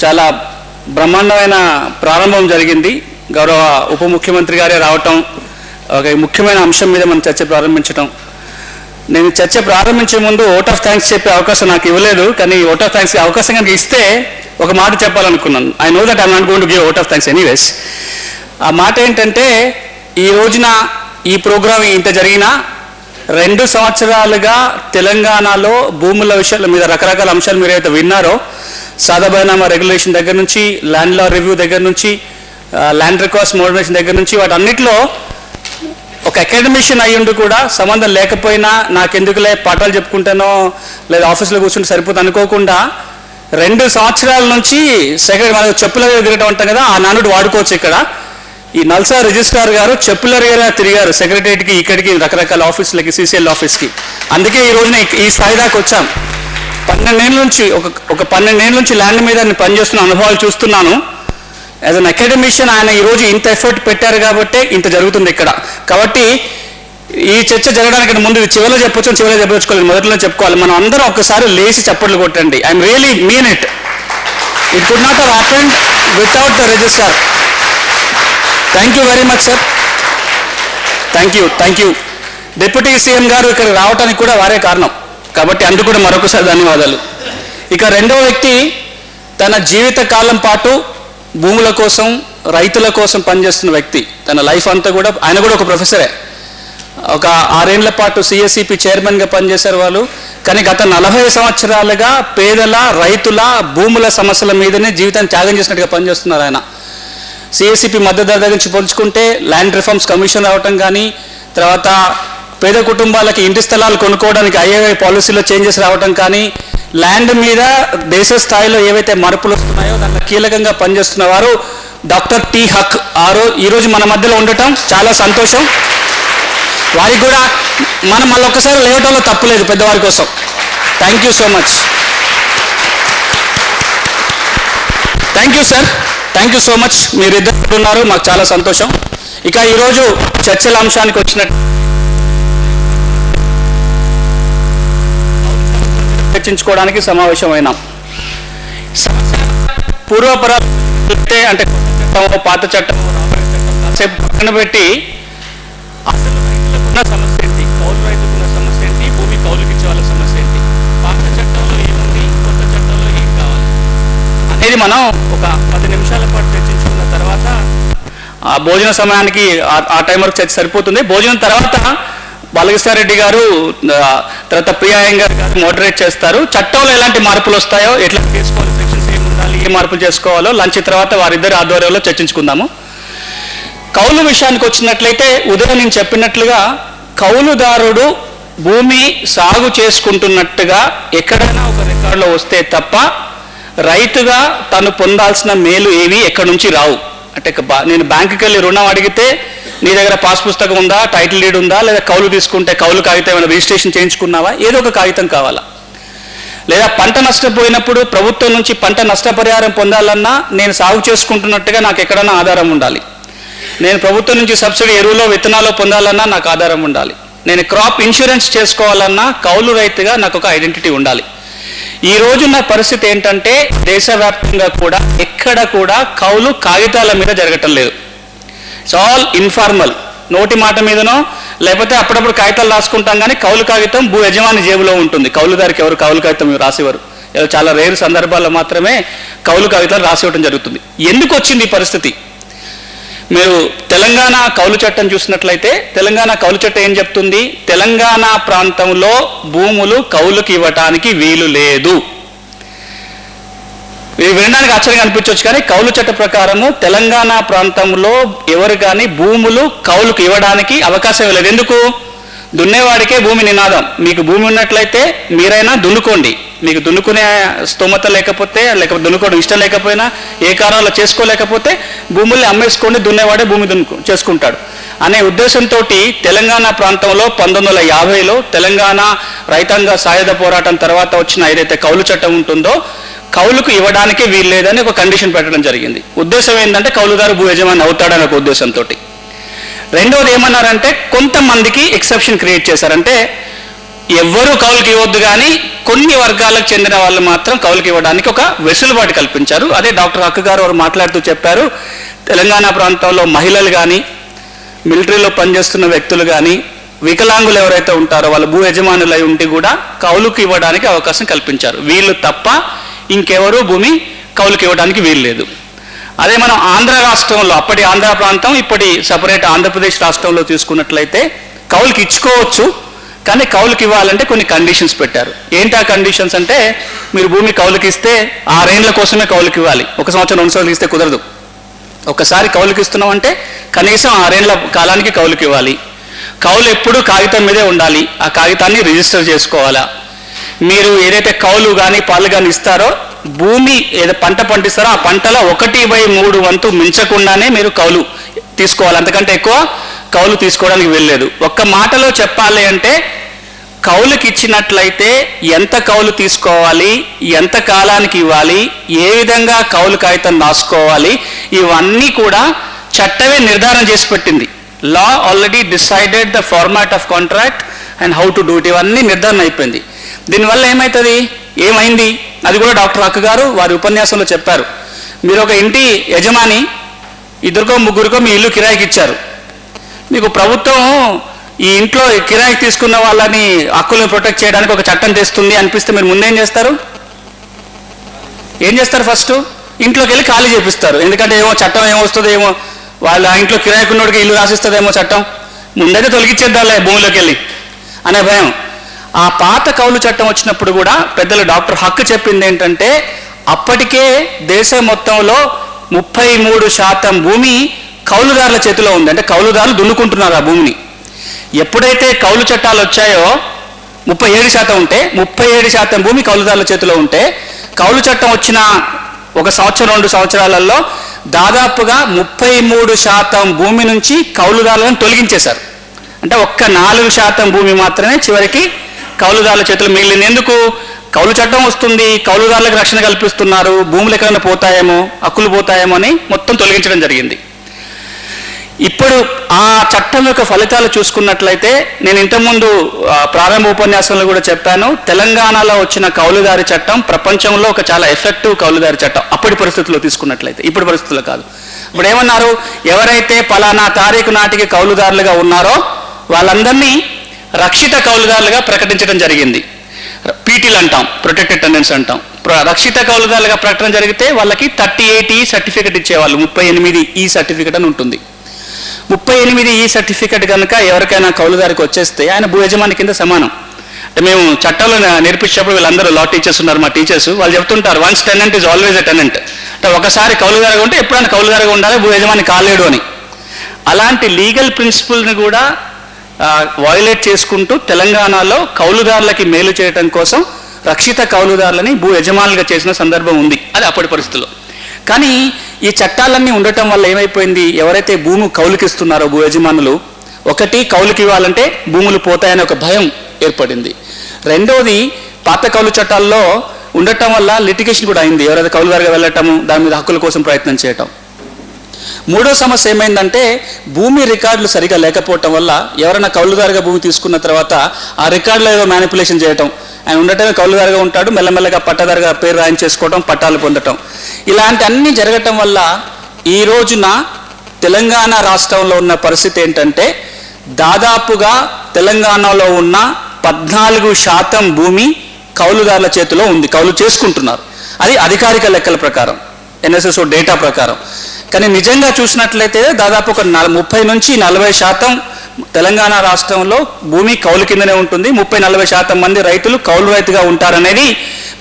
చాలా బ్రహ్మాండమైన ప్రారంభం జరిగింది. గౌరవ ఉప ముఖ్యమంత్రి గారే రావటం, ఒక ముఖ్యమైన అంశం మీద మనం చర్చ ప్రారంభించడం. నేను చర్చ ప్రారంభించే ముందు ఓట్ ఆఫ్ థ్యాంక్స్ చెప్పే అవకాశం నాకు ఇవ్వలేదు, కానీ ఓట్ ఆఫ్ థ్యాంక్స్ అవకాశం కనుక ఇస్తే ఒక మాట చెప్పాలనుకున్నాను. I know that I not going to give vote of thanks anyways. ఆ మాట ఏంటంటే, ఈ రోజున ఈ ప్రోగ్రాం ఇంత జరిగినా 2 సంవత్సరాలుగా తెలంగాణలో భూముల విషయాల మీద రకరకాల అంశాలు మీరు ఏదైతే విన్నారో, సాదా బైనామా రెగ్యులేషన్ దగ్గర నుంచి, ల్యాండ్ లా రివ్యూ దగ్గర నుంచి, ల్యాండ్ రికార్డ్స్ మోడరేషన్ దగ్గర నుంచి, వాటన్నిటిలో ఒక అకాడమిషియన్ అయ్యుండి కూడా సంబంధం లేకపోయినా నాకెందుకులే పాఠాలు చెప్పుకుంటానో లేదా ఆఫీస్లో కూర్చుంటే సరిపోతుంది అనుకోకుండా 2 సంవత్సరాల నుంచి సెక్రటరీ చెప్పుల తిరగటం అంటాం కదా, ఆ నానుడు వాడుకోవచ్చు. ఇక్కడ ఈ నల్సా రిజిస్ట్రార్ గారు చెప్పులరిగా తిరిగారు సెక్రటరీకి, ఇక్కడికి, రకరకాల ఆఫీసులకి, సిసిఎల్ ఆఫీస్కి. అందుకే ఈ రోజున ఈ స్థాయి దాకా వచ్చాం. 12 ఏళ్ళ నుంచి ఒక 12 ఏళ్ళ నుంచి ల్యాండ్ మీద పనిచేస్తున్న అనుభవాలు చూస్తున్నాను. యాజ్ అన్ అకాడమిషియన్ ఆయన ఈరోజు ఇంత ఎఫర్ట్ పెట్టారు కాబట్టి ఇంత జరుగుతుంది ఇక్కడ. కాబట్టి ఈ చర్చ జరగడానికి ముందు చివరిలో చెప్పొచ్చుకోవాలి, మొదట్లో చెప్పుకోవాలి. మనం అందరం ఒక్కసారి లేచి చప్పట్లు కొట్టండి. I'm really mean it. It could not have happened without the registrar. Thank you very much sir. Thank you. Deputy CM గారు ఇక్కడ రావడానికి కూడా వారే కారణం, కాబట్టి అందుకు కూడా మరొకసారి ధన్యవాదాలు. ఇక రెండవ వ్యక్తి తన జీవిత కాలం పాటు భూముల కోసం, రైతుల కోసం పనిచేస్తున్న వ్యక్తి. తన లైఫ్ అంతా కూడా, ఆయన కూడా ఒక ప్రొఫెసరే. ఒక 6 ఏళ్ల పాటు సిఎస్సిపి చైర్మన్గా పనిచేశారు వాళ్ళు. కానీ గత 40 సంవత్సరాలుగా పేదల, రైతుల, భూముల సమస్యల మీదనే జీవితాన్ని త్యాగం చేసినట్టుగా పనిచేస్తున్నారు ఆయన. సిఎస్సిపి మద్దతు ధర నుంచి పోల్చుకుంటే ల్యాండ్ రిఫార్మ్స్ కమిషన్ రావటం కానీ, తర్వాత పేద కుటుంబాలకి ఇంటి స్థలాలు కొనుక్కోవడానికి ఐఏఐ పాలసీలో చేంజెస్ రావటం కానీ, ల్యాండ్ మీద దేశ స్థాయిలో ఏవైతే మార్పులు వస్తున్నాయో దాంట్లో కీలకంగా పనిచేస్తున్న వారు డాక్టర్ టి హక్. ఈరోజు మన మధ్యలో ఉండటం చాలా సంతోషం. వారికి కూడా మనం మళ్ళొక్కసారి లేవటంలో తప్పులేదు పెద్దవారి కోసం. Thank you so much. Thank you sir. Thank you so much. మీరిద్దరు ఉన్నారు, మాకు చాలా సంతోషం. ఇక ఈరోజు చర్చల అంశానికి వచ్చినట్టు చర్చించుకోవడానికి సమావేశమైనాం. పూర్వపర అంటే చట్టం, పాత చట్టం, కాసేపు పక్కన పెట్టి అసలు రైతులకున్న సమస్య ఏంటి, కౌలు రైతుకున్న సమస్య ఏంటి, భూమి కౌలుకి ఇచ్చే వాళ్ళ సమస్య ఏంటి, పాత చట్టంలో ఏముంది, కొత్త చట్టంలో ఏం కావాలి అనేది మనం ఒక 10 నిమిషాల పాటు చర్చించుకున్న తర్వాత ఆ భోజన సమయానికి ఆ టైం వరకు చర్చ సరిపోతుంది. భోజనం తర్వాత బాలకృష్ణారెడ్డి గారు, తర్వాత ప్రియా అయ్యంగార్ గారు మోడరేట్ చేస్తారు. చట్టంలో ఎలాంటి మార్పులు వస్తాయో, ఎట్లా చేసుకోవాలి, సెక్షన్స్ ఏమి ఉండాలి, ఏ మార్పులు చేసుకోవాలో లంచ్ తర్వాత వారిద్దరి ఆధ్వర్యంలో చర్చించుకుందాము. కౌలు విషయానికి వచ్చినట్లయితే, ఉదయం నేను చెప్పినట్లుగా కౌలుదారుడు భూమి సాగు చేసుకుంటున్నట్టుగా ఎక్కడైనా ఒక రికార్డులో వస్తే తప్ప రైతుగా తను పొందాల్సిన మేలు ఏవి ఎక్కడి నుంచి రావు. అంటే నేను బ్యాంకుకి వెళ్ళి రుణం అడిగితే నీ దగ్గర పాస్ పుస్తకం ఉందా, టైటిల్ డీడ్ ఉందా, లేదా కౌలు తీసుకుంటే కౌలు కాగితం ఏమైనా రిజిస్ట్రేషన్ చేయించుకున్నావా, ఏదో ఒక కాగితం కావాలా. లేదా పంట నష్టపోయినప్పుడు ప్రభుత్వం నుంచి పంట నష్టపరిహారం పొందాలన్నా నేను సాగు చేసుకుంటున్నట్టుగా నాకు ఎక్కడన్నా ఆధారం ఉండాలి. నేను ప్రభుత్వం నుంచి సబ్సిడీ ఎరువులో, విత్తనాలు పొందాలన్నా నాకు ఆధారం ఉండాలి. నేను క్రాప్ ఇన్సూరెన్స్ చేసుకోవాలన్నా కౌలు రైతుగా నాకు ఒక ఐడెంటిటీ ఉండాలి. ఈ రోజున్న పరిస్థితి ఏంటంటే, దేశవ్యాప్తంగా కూడా ఎక్కడ కూడా కౌలు కాగితాల మీద జరగటం లేదు. It's all informal. నోటి మాట మీదనో లేకపోతే అప్పుడప్పుడు కాగితాలు రాసుకుంటాం, కానీ కౌలు కాగితం భూ యజమాని జేబులో ఉంటుంది. కౌలుదారికి ఎవరు కౌలు కాగితం రాసేవారు. చాలా రేరు సందర్భాల్లో మాత్రమే కౌలు కాగితాలు రాసివ్వడం జరుగుతుంది. ఎందుకు వచ్చింది ఈ పరిస్థితి? మీరు తెలంగాణ కౌలు చట్టం చూసినట్లయితే, తెలంగాణ కౌలు చట్టం ఏం చెప్తుంది? తెలంగాణ ప్రాంతంలో భూములు కౌలుకి ఇవ్వటానికి వీలు లేదు. ఇది వినడానికి ఆశ్చర్యంగా అనిపించవచ్చు, కానీ కౌలు చట్ట ప్రకారము తెలంగాణ ప్రాంతంలో ఎవరు కానీ భూములు కౌలుకు ఇవ్వడానికి అవకాశం లేదు. ఎందుకు? దున్నేవాడికే భూమి నినాదం. మీకు భూమి ఉన్నట్లయితే మీరైనా దున్నుకోండి. మీకు దున్నుకునే స్తోమత లేకపోతే, దున్నుకోవడం ఇష్టం లేకపోయినా, ఏ కారణాలు చేసుకోలేకపోతే భూముల్ని అమ్మేసుకోండి, దున్నేవాడే భూమి చేసుకుంటాడు అనే ఉద్దేశంతో తెలంగాణ ప్రాంతంలో 1950లో తెలంగాణ రైతాంగ సాయుధ పోరాటం తర్వాత వచ్చిన ఏదైతే కౌలు చట్టం ఉంటుందో, కౌలుకు ఇవ్వడానికి వీలు లేదని ఒక కండిషన్ పెట్టడం జరిగింది. ఉద్దేశం ఏంటంటే కౌలుదారు భూ యజమాని అవుతాడని ఒక ఉద్దేశంతో. రెండవది ఏమన్నారంటే, కొంతమందికి ఎక్సెప్షన్ క్రియేట్ చేశారంటే, ఎవ్వరూ కౌలుకి ఇవ్వద్దు, కానీ కొన్ని వర్గాలకు చెందిన వాళ్ళు మాత్రం కౌలుకి ఇవ్వడానికి ఒక వెసులుబాటు కల్పించారు. అదే డాక్టర్ హక్కు గారు వారు మాట్లాడుతూ చెప్పారు, తెలంగాణ ప్రాంతంలో మహిళలు కానీ, మిలిటరీలో పనిచేస్తున్న వ్యక్తులు కానీ, వికలాంగులు ఎవరైతే ఉంటారో వాళ్ళ భూ యజమానులై ఉండి కూడా కౌలుకి ఇవ్వడానికి అవకాశం కల్పించారు. వీళ్ళు తప్ప ఇంకెవరూ భూమి కౌలుకి ఇవ్వడానికి వీలు లేదు. అదే మనం ఆంధ్ర రాష్ట్రంలో, అప్పటి ఆంధ్ర ప్రాంతం ఇప్పటి సపరేట్ ఆంధ్రప్రదేశ్ రాష్ట్రంలో తీసుకున్నట్లయితే కౌలుకి ఇచ్చుకోవచ్చు, కానీ కౌలుకి ఇవ్వాలంటే కొన్ని కండిషన్స్ పెట్టారు. ఏంటి ఆ కండిషన్స్ అంటే, మీరు భూమి కౌలుకి ఇస్తే 6 ఏళ్ల కోసమే కౌలుకి ఇవ్వాలి. 1 సంవత్సరం 2 సంవత్సరాలు ఇస్తే కుదరదు. ఒకసారి కౌలుకి ఇస్తున్నాం అంటే కనీసం 6 ఏళ్ల కాలానికి కౌలుకి ఇవ్వాలి. కౌలు ఎప్పుడు కాగితం మీదే ఉండాలి, ఆ కాగితాన్ని రిజిస్టర్ చేసుకోవాలా. మీరు ఏదైతే కౌలు కానీ పాలు కానీ ఇస్తారో, భూమి ఏదో పంట పండిస్తారో ఆ పంటలో 1/3 వంతు మించకుండానే మీరు కౌలు తీసుకోవాలి. అంతకంటే ఎక్కువ కౌలు తీసుకోవడానికి వెళ్ళలేదు. ఒక్క మాటలో చెప్పాలి అంటే, కౌలుకి ఇచ్చినట్లయితే ఎంత కౌలు తీసుకోవాలి, ఎంత కాలానికి ఇవ్వాలి, ఏ విధంగా కౌలు కాగితం రాసుకోవాలి, ఇవన్నీ కూడా చట్టమే నిర్ధారణ చేసి పెట్టింది. Law already decided the format of contract and how to do it. ఇవన్నీ నిర్ధారణ అయిపోయింది. దీనివల్ల ఏమైంది అది కూడా డాక్టర్ హక్కు గారు వారి ఉపన్యాసంలో చెప్పారు. మీరు ఒక ఇంటి యజమాని, 2కో 3కో మీ ఇల్లు కిరాయికి ఇచ్చారు. మీకు ప్రభుత్వం ఈ ఇంట్లో కిరాయికి తీసుకున్న వాళ్ళని హక్కులను ప్రొటెక్ట్ చేయడానికి ఒక చట్టం తెస్తుంది అనిపిస్తే మీరు ముందేం చేస్తారు? ఫస్ట్ ఇంట్లోకి వెళ్ళి ఖాళీ చేపిస్తారు. ఎందుకంటే ఏమో చట్టం ఏమొస్తుందో ఏమో, వాళ్ళ ఇంట్లో కిరాయికున్నోడికి ఇల్లు రాసిస్తుందేమో చట్టం, ముందైతే తొలగించేద్దాంలే భూమిలోకి వెళ్ళి అనే భయం. ఆ పాత కౌలు చట్టం వచ్చినప్పుడు కూడా పెద్దలు డాక్టర్ హక్కు చెప్పింది ఏంటంటే, అప్పటికే దేశం మొత్తంలో 33% భూమి కౌలుదారుల చేతిలో ఉంది. అంటే కౌలుదారులు దున్నుకుంటున్నారు ఆ భూమిని. ఎప్పుడైతే కౌలు చట్టాలు వచ్చాయో 37% ఉంటే, 37% భూమి కౌలుదారుల చేతిలో ఉంటే, కౌలు చట్టం వచ్చిన 1 సంవత్సరం 2 సంవత్సరాలలో దాదాపుగా 33% భూమి నుంచి కౌలుదారులను తొలగించేశారు. అంటే ఒక్క 4% భూమి మాత్రమే చివరికి కౌలుదారుల చేతులు మిగిలింది. ఎందుకు? కౌలు చట్టం వస్తుంది, కౌలుదారులకు రక్షణ కల్పిస్తున్నారు, భూములు ఎక్కడైనా పోతాయేమో, హక్కులు పోతాయేమో అని మొత్తం తొలగించడం జరిగింది. ఇప్పుడు ఆ చట్టం యొక్క ఫలితాలు చూసుకున్నట్లయితే, నేను ఇంతకుముందు ప్రారంభ ఉపన్యాసంలో కూడా చెప్పాను, తెలంగాణలో వచ్చిన కౌలుదారి చట్టం ప్రపంచంలో ఒక చాలా ఎఫెక్టివ్ కౌలుదారి చట్టం. అప్పటి పరిస్థితుల్లో తీసుకున్నట్లయితే, ఇప్పుడు పరిస్థితుల్లో కాదు. ఇప్పుడు ఏమన్నారు, ఎవరైతే పలానా తారీఖు నాటికి కౌలుదారులుగా ఉన్నారో వాళ్ళందరినీ రక్షిత కౌలుదారులుగా ప్రకటించడం జరిగింది. పీటీలు అంటాం, ప్రొటెక్టెడ్ టెనెంట్స్ అంటాం. రక్షిత కౌలుదారులుగా ప్రకటన జరిగితే వాళ్ళకి 38E సర్టిఫికెట్ ఇచ్చేవాళ్ళు. 38E సర్టిఫికెట్ అని ఉంటుంది. 38E సర్టిఫికెట్ కనుక ఎవరికైనా కౌలుదారికి వచ్చేస్తే ఆయన భూ యజమాని కింద సమానం. అంటే మేము చట్టాలు నేర్పించేటప్పుడు వీళ్ళందరూ లా టీచర్స్ ఉన్నారు, మా టీచర్స్, వాళ్ళు చెప్తుంటారు, once tenant is always a tenant. అంటే ఒకసారి కౌలుదారుగా ఉంటే ఎప్పుడైనా కౌలుదారుగా ఉండాలి, భూ యజమాని కాలేడు అని. అలాంటి లీగల్ ప్రిన్సిపల్ని కూడా వయోలేట్ చేసుకుంటూ తెలంగాణలో కౌలుదారులకి మేలు చేయడం కోసం రక్షిత కౌలుదారులని భూ యజమానులుగా చేసిన సందర్భం ఉంది. అది అప్పటి పరిస్థితుల్లో. కానీ ఈ చట్టాలన్నీ ఉండటం వల్ల ఏమైపోయింది, ఎవరైతే భూమి కౌలుకిస్తున్నారో భూ యజమానులు, ఒకటి కౌలుకి ఇవ్వాలంటే భూములు పోతాయనే ఒక భయం ఏర్పడింది. రెండోది, పాత కౌలు చట్టాల్లో ఉండటం వల్ల లిటిగేషన్ కూడా అయింది, ఎవరైతే కౌలుదారుగా వెళ్ళటము, దాని మీద హక్కుల కోసం ప్రయత్నం చేయటం. మూడో సమస్య ఏమైందంటే, భూమి రికార్డులు సరిగా లేకపోవటం వల్ల ఎవరైనా కౌలుదారుగా భూమి తీసుకున్న తర్వాత ఆ రికార్డులో ఏదో మ్యానిపులేషన్ చేయటం, ఆయన ఉండటమే కౌలుదారుగా ఉంటాడు, మెల్లమెల్లగా పట్టాదారుగా పేరు రాయించేసుకోవటం, పట్టాలు పొందటం, ఇలాంటి అన్నీ జరగటం వల్ల ఈ రోజున తెలంగాణ రాష్ట్రంలో ఉన్న పరిస్థితి ఏంటంటే, దాదాపుగా తెలంగాణలో ఉన్న 14% భూమి కౌలుదారుల చేతిలో ఉంది, కౌలు చేసుకుంటున్నారు. అది అధికారిక లెక్కల ప్రకారం, NSSO డేటా ప్రకారం. కానీ నిజంగా చూసినట్లయితే దాదాపు ఒక 30 నుంచి 40% తెలంగాణ రాష్ట్రంలో భూమి కౌలు కిందనే ఉంటుంది. 30-40% మంది రైతులు కౌలు రైతుగా ఉంటారనేది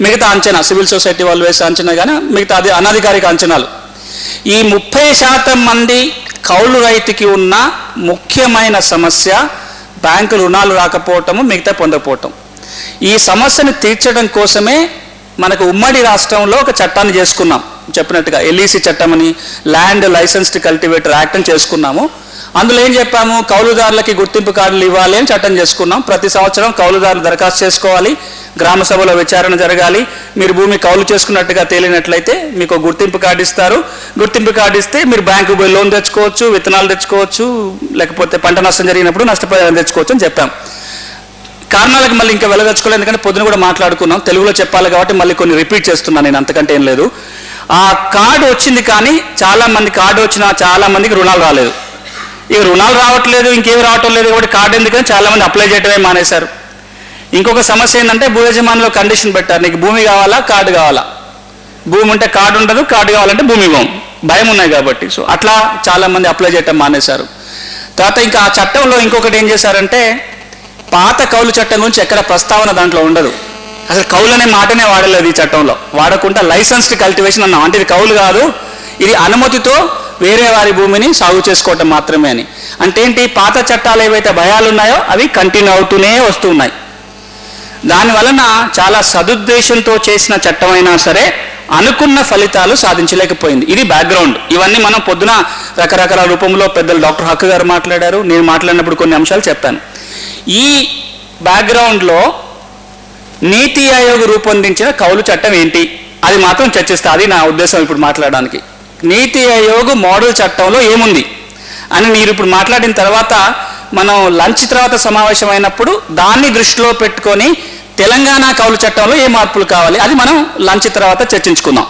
మిగతా అంచనా, సివిల్ సొసైటీ వాళ్ళు వేసే అంచనా, కానీ మిగతా అది అనధికారిక అంచనాలు. ఈ 30% మంది కౌలు రైతుకి ఉన్న ముఖ్యమైన సమస్య బ్యాంకు రుణాలు రాకపోవటము, మిగతా పొందకపోవటం. ఈ సమస్యను తీర్చడం కోసమే మనకు ఉమ్మడి రాష్ట్రంలో ఒక చట్టాన్ని చేసుకున్నాం, చెప్పినట్టుగా LEC చట్టం అని, ల్యాండ్ లైసెన్స్డ్ కల్టివేటర్ యాక్ట్ అని చేసుకున్నాము. అందులో ఏం చెప్పాము, కౌలుదారులకి గుర్తింపు కార్డులు ఇవ్వాలి అని చట్టం చేసుకున్నాం. ప్రతి సంవత్సరం కౌలుదారులు దరఖాస్తు చేసుకోవాలి, గ్రామ సభలో విచారణ జరగాలి, మీరు భూమి కౌలు చేసుకున్నట్టుగా తేలినట్లయితే మీకు గుర్తింపు కార్డు ఇస్తారు. గుర్తింపు కార్డు ఇస్తే మీరు బ్యాంకు పోయి లోన్ తెచ్చుకోవచ్చు, విత్తనాలు తెచ్చుకోవచ్చు, లేకపోతే పంట నష్టం జరిగినప్పుడు నష్టపరిహారం తెచ్చుకోవచ్చు అని చెప్పాం. కారణాలకు మళ్ళీ ఇంకా వెళ్ళదలుచుకోలేదు, ఎందుకంటే పొద్దున కూడా మాట్లాడుకున్నాం, తెలుగులో చెప్పాలి కాబట్టి మళ్ళీ కొన్ని రిపీట్ చేస్తున్నాను నేను, అంతకంటే ఏం లేదు. ఆ కార్డు వచ్చింది కానీ చాలామంది కార్డు వచ్చినా చాలామందికి రుణాలు రాలేదు. ఇక రుణాలు రావట్లేదు, ఇంకేమి రావటం లేదు కాబట్టి కార్డు ఎందుకని చాలామంది అప్లై చేయడమే మానేశారు. ఇంకొక సమస్య ఏంటంటే భూ యజమానిలో కండిషన్ పెట్టారు, నీకు భూమి కావాలా కార్డు కావాలా, భూమి ఉంటే కార్డు ఉండదు, కార్డు కావాలంటే భూమి ఇవ్వం, భయం ఉన్నాయి కాబట్టి. సో అట్లా చాలామంది అప్లై చేయటం మానేశారు. తర్వాత ఇంకా ఆ చట్టంలో ఇంకొకటి ఏం చేశారంటే, పాత కౌలు చట్టం గురించి ఎక్కడ ప్రస్తావన దాంట్లో ఉండదు. అసలు కౌలు అనే మాటనే వాడలేదు ఈ చట్టంలో, వాడకుండా లైసెన్స్డ్ కల్టివేషన్ అన్నాం. అంటే ఇది కౌలు కాదు, ఇది అనుమతితో వేరే వారి భూమిని సాగు చేసుకోవటం మాత్రమే అని. అంటే ఏంటి, పాత చట్టాలు ఏవైతే భయాలు ఉన్నాయో అవి కంటిన్యూ అవుతూనే వస్తున్నాయి. దానివలన చాలా సదుద్దేశంతో చేసిన చట్టమైనా సరే అనుకున్న ఫలితాలు సాధించలేకపోయింది. ఇది బ్యాక్గ్రౌండ్. ఇవన్నీ మనం పొద్దున రకరకాల రూపంలో పెద్దలు డాక్టర్ హక్కు గారు మాట్లాడారు, నేను మాట్లాడినప్పుడు కొన్ని అంశాలు చెప్పాను. ఈ బ్యాక్గ్రౌండ్లో నీతి ఆయోగ్ రూపొందించిన కౌలు చట్టం ఏంటి అది మాత్రం చర్చిస్తా, అది నా ఉద్దేశం ఇప్పుడు మాట్లాడడానికి. నీతి ఆయోగ్ మోడల్ చట్టంలో ఏముంది అని మీరు ఇప్పుడు మాట్లాడిన తర్వాత మనం లంచ్ తర్వాత సమావేశం అయినప్పుడు దాన్ని దృష్టిలో పెట్టుకొని తెలంగాణ కౌలు చట్టంలో ఏ మార్పులు కావాలి అది మనం లంచ్ తర్వాత చర్చించుకుందాం.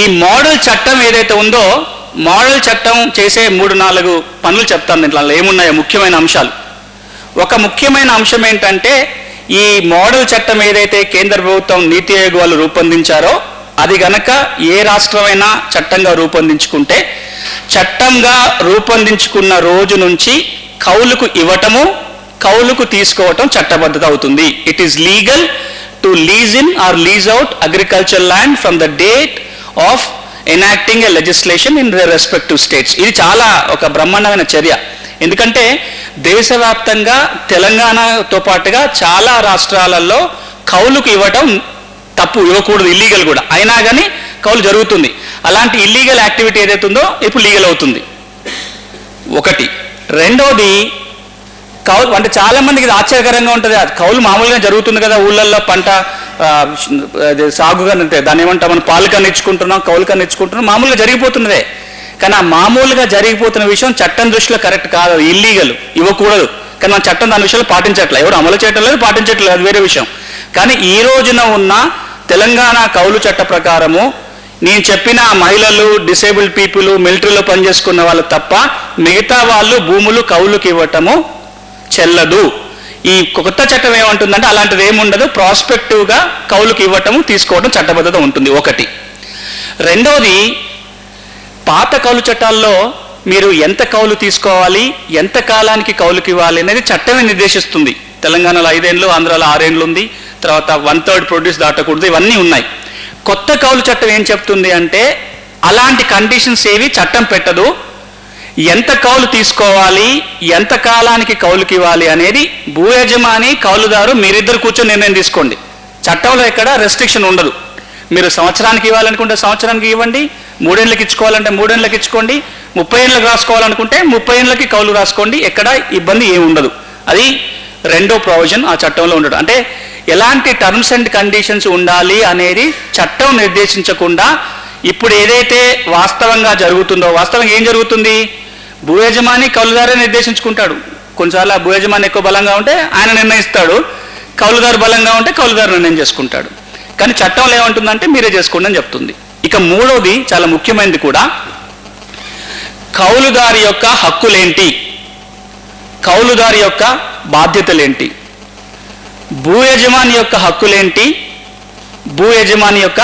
ఈ మోడల్ చట్టం ఏదైతే ఉందో, మోడల్ చట్టం చేసే 3-4 పనులు చెప్తాను దీంట్లో ఏమున్నాయో ముఖ్యమైన అంశాలు. ఒక ముఖ్యమైన అంశం ఏంటంటే, ఈ మోడల్ చట్టం ఏదైతే కేంద్ర ప్రభుత్వం నీతి ఆయోగ్ వాళ్ళు రూపొందించారో అది గనక ఏ రాష్ట్రమైనా చట్టంగా రూపొందించుకుంటే, చట్టంగా రూపొందించుకున్న రోజు నుంచి కౌలుకు ఇవ్వటము కౌలుకు తీసుకోవటం చట్టబద్ధత అవుతుంది. It is legal to lease in or lease out agriculture land from the date of enacting a legislation in the respective states. ఇది చాలా ఒక బ్రహ్మాండమైన చర్య. ఎందుకంటే దేశవ్యాప్తంగా తెలంగాణతో పాటుగా చాలా రాష్ట్రాలలో కౌలుకు ఇవ్వటం తప్పు, ఇవ్వకూడదు, ఇల్లీగల్ కూడా. అయినా కానీ కౌలు జరుగుతుంది. అలాంటి ఇల్లీగల్ యాక్టివిటీ ఏదైతే ఉందో ఇప్పుడు లీగల్ అవుతుంది ఒకటి. రెండోది, కౌలు అంటే చాలా మందికి ఇది ఆశ్చర్యకరంగా ఉంటుంది. కౌలు మామూలుగా జరుగుతుంది కదా ఊళ్ళల్లో, పంట సాగుగా అంటే దాన్ని ఏమంటాం మనం, పాలు కన్నా ఇచ్చుకుంటున్నాం, కౌలు కన్నా ఇచ్చుకుంటున్నాం, మామూలుగా జరిగిపోతున్నదే. కానీ ఆ మామూలుగా జరిగిపోతున్న విషయం చట్టం దృష్టిలో కరెక్ట్ కాదు, ఇల్లీగల్, ఇవ్వకూడదు. కానీ మన చట్టం దాని విషయంలో పాటించట్లేదు, ఎవరు అమలు చేయటం లేదు, పాటించట్లేదు, అది వేరే విషయం. కానీ ఈ రోజున ఉన్న తెలంగాణ కౌలు చట్ట ప్రకారము నేను చెప్పిన మహిళలు, డిసేబుల్డ్ పీపుల్, మిలిటరీలో పనిచేసుకున్న వాళ్ళు తప్ప మిగతా వాళ్ళు భూములు కౌలుకి ఇవ్వటము చెల్లదు. ఈ కొత్త చట్టం ఏమంటుందంటే అలాంటిది ఏముండదు, ప్రాస్పెక్టివ్గా కౌలుకి ఇవ్వటము తీసుకోవడం చట్టబద్ధత ఉంటుంది ఒకటి. రెండోది, పాత కౌలు చట్టాల్లో మీరు ఎంత కౌలు తీసుకోవాలి, ఎంత కాలానికి కౌలుకి ఇవ్వాలి అనేది చట్టమే నిర్దేశిస్తుంది. తెలంగాణలో 5 ఏళ్ళు, ఆంధ్రాలో 6 ఏళ్ళు ఉంది. తర్వాత 1/3 ప్రొడ్యూస్ దాటకూడదు, ఇవన్నీ ఉన్నాయి. కొత్త కౌలు చట్టం ఏం చెప్తుంది అంటే అలాంటి కండిషన్స్ ఏవి చట్టం పెట్టదు. ఎంత కౌలు తీసుకోవాలి, ఎంత కాలానికి కౌలుకి ఇవ్వాలి అనేది భూ యజమాని, కౌలుదారు మీరిద్దరు కూర్చొని నిర్ణయం తీసుకోండి. చట్టంలో ఎక్కడ రెస్ట్రిక్షన్ ఉండదు. మీరు సంవత్సరానికి ఇవ్వాలనుకుంటే సంవత్సరానికి ఇవ్వండి, 3 ఏళ్ళకి ఇచ్చుకోవాలంటే 3 ఏళ్ళకి ఇచ్చుకోండి, 30 ఏళ్ళకి రాసుకోవాలనుకుంటే 30 ఏళ్ళకి కౌలు రాసుకోండి, ఎక్కడ ఇబ్బంది ఏమి ఉండదు. అది రెండో ప్రొవిజన్ ఆ చట్టంలో ఉండదు. అంటే ఎలాంటి టర్మ్స్ అండ్ కండిషన్స్ ఉండాలి అనేది చట్టం నిర్దేశించకుండా ఇప్పుడు ఏదైతే వాస్తవంగా జరుగుతుందో, వాస్తవంగా ఏం జరుగుతుంది, భూ యజమాని కౌలుదారే నిర్దేశించుకుంటాడు. కొన్నిసార్లు భూ యజమాని ఎక్కువ బలంగా ఉంటే ఆయన నిర్ణయిస్తాడు, కౌలుదారు బలంగా ఉంటే కౌలుదారు నిర్ణయం చేసుకుంటాడు. కానీ చట్టంలో ఏమంటుందంటే మీరే చేసుకోండి అని చెప్తుంది. ఇక మూడోది చాలా ముఖ్యమైనది కూడా, కౌలుదారి యొక్క హక్కులేంటి, కౌలుదారి యొక్క బాధ్యతలేంటి, భూ యజమాని యొక్క హక్కులేంటి, భూ యజమాని యొక్క